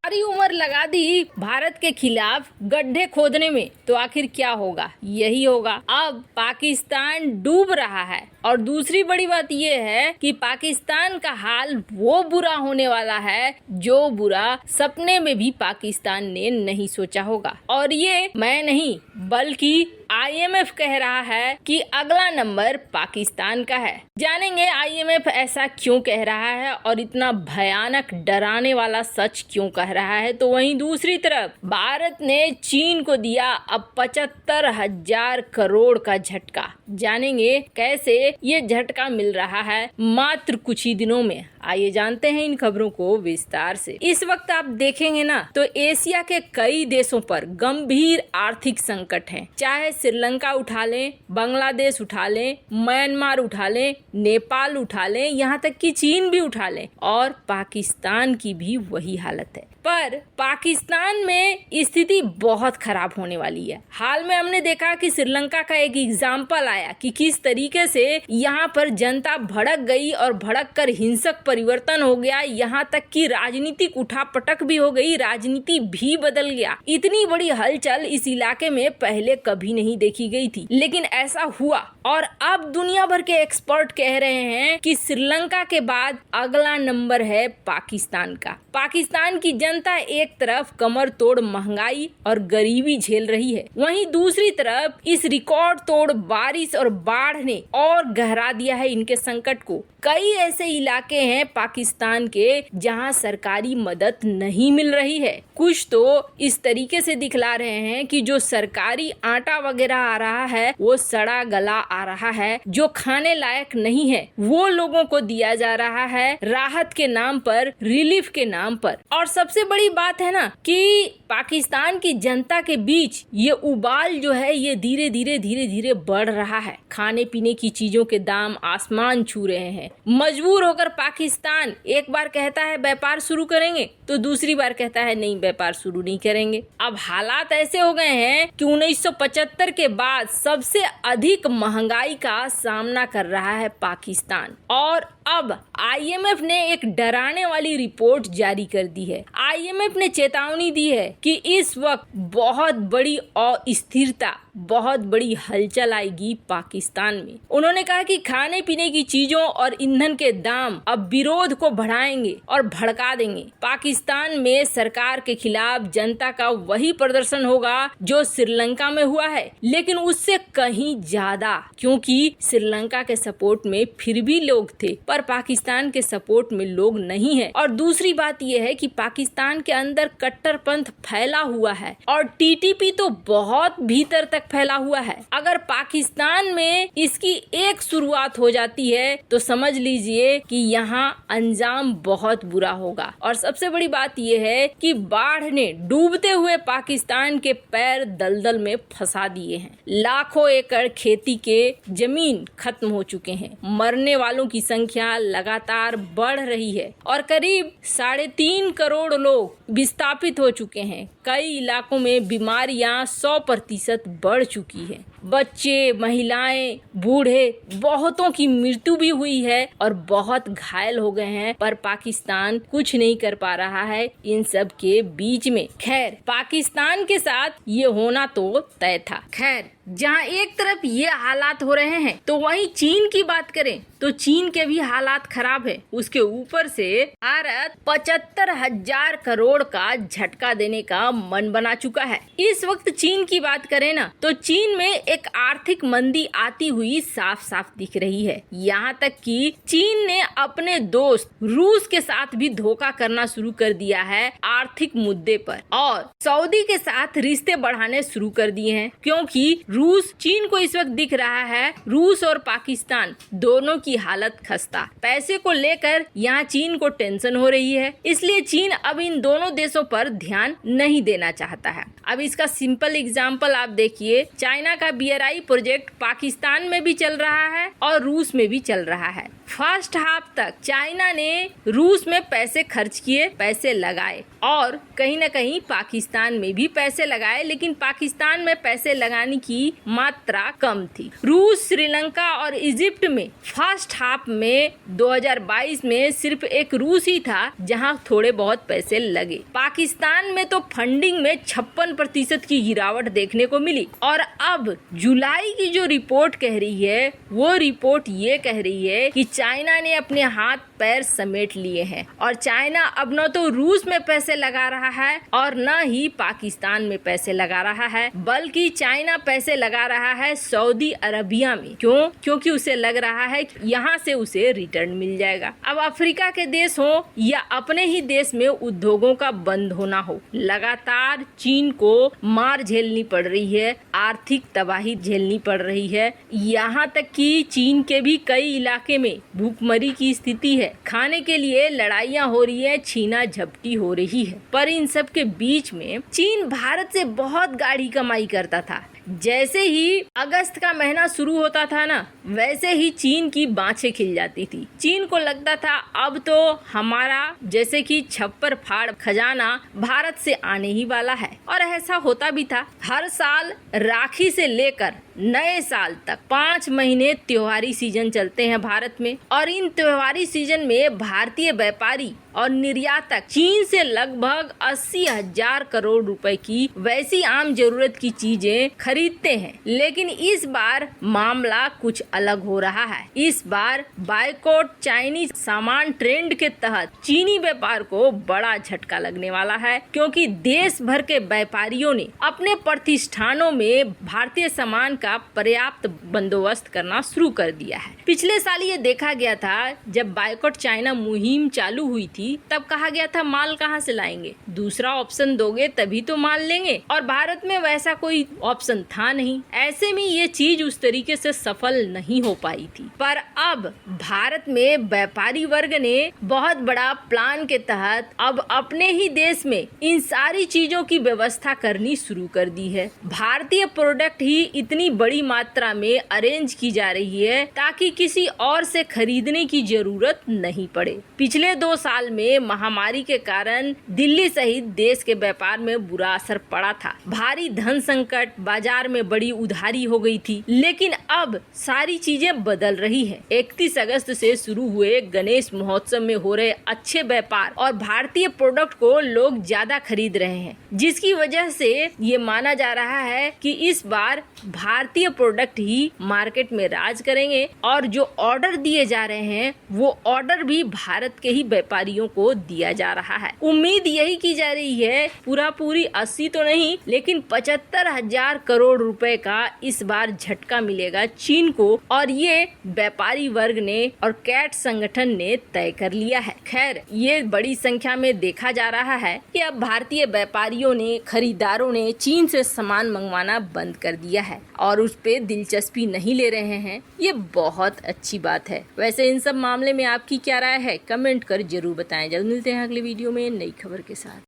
सारी उम्र लगा दी भारत के खिलाफ गड्ढे खोदने में, तो आखिर क्या होगा? यही होगा। अब पाकिस्तान डूब रहा है और दूसरी बड़ी बात यह है कि पाकिस्तान का हाल वो बुरा होने वाला है जो बुरा सपने में भी पाकिस्तान ने नहीं सोचा होगा। और ये मैं नहीं बल्कि IMF कह रहा है कि अगला नंबर पाकिस्तान का है। जानेंगे IMF ऐसा क्यों कह रहा है और इतना भयानक डराने वाला सच क्यों कह रहा है। तो वहीं दूसरी तरफ भारत ने चीन को दिया अब 75,000 करोड़ का झटका। जानेंगे कैसे ये झटका मिल रहा है मात्र कुछ ही दिनों में। आइए जानते हैं इन खबरों को विस्तार से। इस वक्त आप देखेंगे ना तो एशिया के कई देशों पर गंभीर आर्थिक संकट है। चाहे श्रीलंका उठा लें, बांग्लादेश उठा लें, म्यांमार उठा लें, नेपाल उठा लें, यहाँ तक कि चीन भी उठा लें, और पाकिस्तान की भी वही हालत है। पर पाकिस्तान में स्थिति बहुत खराब होने वाली है। हाल में हमने देखा कि श्रीलंका का एक एग्जाम्पल आया कि किस तरीके से यहाँ पर जनता भड़क गई और भड़क कर हिंसक परिवर्तन हो गया। यहाँ तक कि राजनीतिक उठापटक भी हो गई, राजनीति भी बदल गया। इतनी बड़ी हलचल इस इलाके में पहले कभी नहीं देखी गई थी, लेकिन ऐसा हुआ। और अब दुनिया भर के एक्सपर्ट कह रहे हैं कि श्रीलंका के बाद अगला नंबर है पाकिस्तान का। पाकिस्तान की जनता एक तरफ कमर तोड़ महंगाई और गरीबी झेल रही है, वहीं दूसरी तरफ इस रिकॉर्ड तोड़ बारिश और बाढ़ ने और गहरा दिया है इनके संकट को। कई ऐसे इलाके हैं पाकिस्तान के जहां सरकारी मदद नहीं मिल रही है। कुछ तो इस तरीके से दिखला रहे हैं कि जो सरकारी आटा वगैरह आ रहा है वो सड़ा गला आ रहा है, जो खाने लायक नहीं है वो लोगों को दिया जा रहा है राहत के नाम पर, रिलीफ के नाम पर। और सबसे बड़ी बात है ना कि पाकिस्तान की जनता के बीच ये उबाल जो है ये धीरे धीरे बढ़ रहा है। खाने पीने की चीजों के दाम आसमान छू रहे हैं। मजबूर होकर पाकिस्तान एक बार कहता है व्यापार शुरू करेंगे तो दूसरी बार कहता है नहीं व्यापार शुरू नहीं करेंगे। अब हालात ऐसे हो गए हैं कि 1975 के बाद सबसे अधिक महंगाई का सामना कर रहा है पाकिस्तान। और अब IMF ने एक डराने वाली रिपोर्ट जारी कर दी है। IMF ने चेतावनी दी है कि इस वक्त बहुत बड़ी अस्थिरता, बहुत बड़ी हलचल आएगी पाकिस्तान में। उन्होंने कहा कि खाने पीने की चीजों और ईंधन के दाम अब विरोध को बढ़ाएंगे और भड़का देंगे। पाकिस्तान में सरकार के खिलाफ जनता का वही प्रदर्शन होगा जो श्रीलंका में हुआ है, लेकिन उससे कहीं ज्यादा, क्योंकि श्रीलंका के सपोर्ट में फिर भी लोग थे पर पाकिस्तान के सपोर्ट में लोग नहीं है। और दूसरी बात यह है कि पाकिस्तान के अंदर कट्टरपंथ फैला हुआ है और TTP तो बहुत भीतर तक फैला हुआ है। अगर पाकिस्तान में इसकी एक शुरुआत हो जाती है तो समझ लीजिए कि यहाँ अंजाम बहुत बुरा होगा। और सबसे बड़ी बात यह है कि बाढ़ ने डूबते हुए पाकिस्तान के पैर दलदल में फंसा दिए हैं। लाखों एकड़ खेती के जमीन खत्म हो चुके हैं। मरने वालों की संख्या लगातार बढ़ रही है और करीब 3.5 करोड़ लोग विस्थापित हो चुके हैं। कई इलाकों में बीमारियां 100% बढ़ चुकी है। बच्चे, महिलाएं, बूढ़े, बहुतों की मृत्यु भी हुई है और बहुत घायल हो गए हैं, पर पाकिस्तान कुछ नहीं कर पा रहा है इन सब के बीच में। खैर, पाकिस्तान के साथ ये होना तो तय था। खैर, जहाँ एक तरफ ये हालात हो रहे हैं तो वहीं चीन की बात करें तो चीन के भी हालात खराब है। उसके ऊपर से भारत 75,000 करोड़ का झटका देने का मन बना चुका है। इस वक्त चीन की बात करें ना तो चीन में एक आर्थिक मंदी आती हुई साफ साफ दिख रही है। यहाँ तक कि चीन ने अपने दोस्त रूस के साथ भी धोखा करना शुरू कर दिया है आर्थिक मुद्दे पर, और सऊदी के साथ रिश्ते बढ़ाने शुरू कर दिए हैं, क्योंकि रूस, चीन को इस वक्त दिख रहा है रूस और पाकिस्तान दोनों की हालत खस्ता। पैसे को लेकर यहाँ चीन को टेंशन हो रही है, इसलिए चीन अब इन दोनों देशों पर ध्यान नहीं देना चाहता है। अब इसका सिंपल एग्जांपल आप देखिए, चाइना का BRI प्रोजेक्ट पाकिस्तान में भी चल रहा है और रूस में भी चल रहा है। फर्स्ट हाफ तक चाइना ने रूस में पैसे खर्च किए, पैसे लगाए और कहीं न कहीं पाकिस्तान में भी पैसे लगाए, लेकिन पाकिस्तान में पैसे लगाने की की मात्रा कम थी। रूस, श्रीलंका और इजिप्ट में फर्स्ट हाफ में 2022 में सिर्फ एक रूस ही था जहां थोड़े बहुत पैसे लगे। पाकिस्तान में तो फंडिंग में 56% की गिरावट देखने को मिली। और अब जुलाई की जो रिपोर्ट कह रही है, वो रिपोर्ट ये कह रही है कि चाइना ने अपने हाथ पैर समेट लिए हैं और चाइना अब न तो रूस में पैसे लगा रहा है और न ही पाकिस्तान में पैसे लगा रहा है, बल्कि चाइना पैसे लगा रहा है सऊदी अरबिया में। क्यों? क्योंकि उसे लग रहा है कि यहाँ से उसे रिटर्न मिल जाएगा। अब अफ्रीका के देश हो या अपने ही देश में उद्योगों का बंद होना हो, लगातार चीन को मार झेलनी पड़ रही है, आर्थिक तबाही झेलनी पड़ रही है। यहाँ तक कि चीन के भी कई इलाके में भूखमरी की स्थिति है, खाने के लिए लड़ाइयाँ हो रही है, छीना झपटी हो रही है। पर इन सब के बीच में चीन भारत से बहुत गाढ़ी कमाई करता था। जैसे ही अगस्त का महीना शुरू होता था ना, वैसे ही चीन की बाँछें खिल जाती थी। चीन को लगता था अब तो हमारा जैसे कि छप्पर फाड़ खजाना भारत से आने ही वाला है। और ऐसा होता भी था। हर साल राखी से लेकर नए साल तक 5 महीने त्योहारी सीजन चलते हैं भारत में, और इन त्योहारी सीजन में भारतीय व्यापारी और निर्यातक चीन से लगभग 80,000 करोड़ रुपए की वैसी आम जरूरत की चीजें खरीदते हैं। लेकिन इस बार मामला कुछ अलग हो रहा है। इस बार बायकॉट चाइनीज सामान ट्रेंड के तहत चीनी व्यापार को बड़ा झटका लगने वाला है, क्योंकि देश भर के व्यापारियों ने अपने प्रतिष्ठानों में भारतीय सामान का पर्याप्त बंदोबस्त करना शुरू कर दिया है। पिछले साल ये देखा गया था, जब बायकॉट चाइना मुहिम चालू हुई थी, तब कहा गया था माल कहाँ से लाएंगे, दूसरा ऑप्शन दोगे तभी तो माल लेंगे, और भारत में वैसा कोई ऑप्शन था नहीं। ऐसे में ये चीज उस तरीके से सफल नहीं हो पाई थी। पर अब भारत में व्यापारी वर्ग ने बहुत बड़ा प्लान के तहत अब अपने ही देश में इन सारी चीजों की व्यवस्था करनी शुरू कर दी है। भारतीय प्रोडक्ट ही इतनी बड़ी मात्रा में अरेंज की जा रही है ताकि किसी और से खरीदने की जरूरत नहीं पड़े। पिछले 2 साल में महामारी के कारण दिल्ली सहित देश के व्यापार में बुरा असर पड़ा था। भारी धन संकट, बाजार में बड़ी उधारी हो गई थी। लेकिन अब सारी चीजें बदल रही हैं। 31 अगस्त से शुरू हुए गणेश महोत्सव में हो रहे अच्छे व्यापार और भारतीय प्रोडक्ट को लोग ज्यादा खरीद रहे हैं, जिसकी वजह से ये माना जा रहा है कि इस बार भारतीय प्रोडक्ट ही मार्केट में राज करेंगे, और जो ऑर्डर दिए जा रहे हैं वो ऑर्डर भी भारत के ही व्यापारियों को दिया जा रहा है। उम्मीद यही की जा रही है, पूरी 80 तो नहीं, लेकिन 75,000 करोड़ रुपए का इस बार झटका मिलेगा चीन को, और ये व्यापारी वर्ग ने और कैट संगठन ने तय कर लिया है। खैर, ये बड़ी संख्या में देखा जा रहा है कि अब भारतीय व्यापारियों ने, खरीदारों ने चीन से सामान मंगवाना बंद कर दिया है और उस पे दिलचस्पी नहीं ले रहे हैं। ये बहुत अच्छी बात है। वैसे इन सब मामले में आपकी क्या राय है, कमेंट कर जरूर बताएं। जल्द मिलते हैं अगले वीडियो में नई खबर के साथ।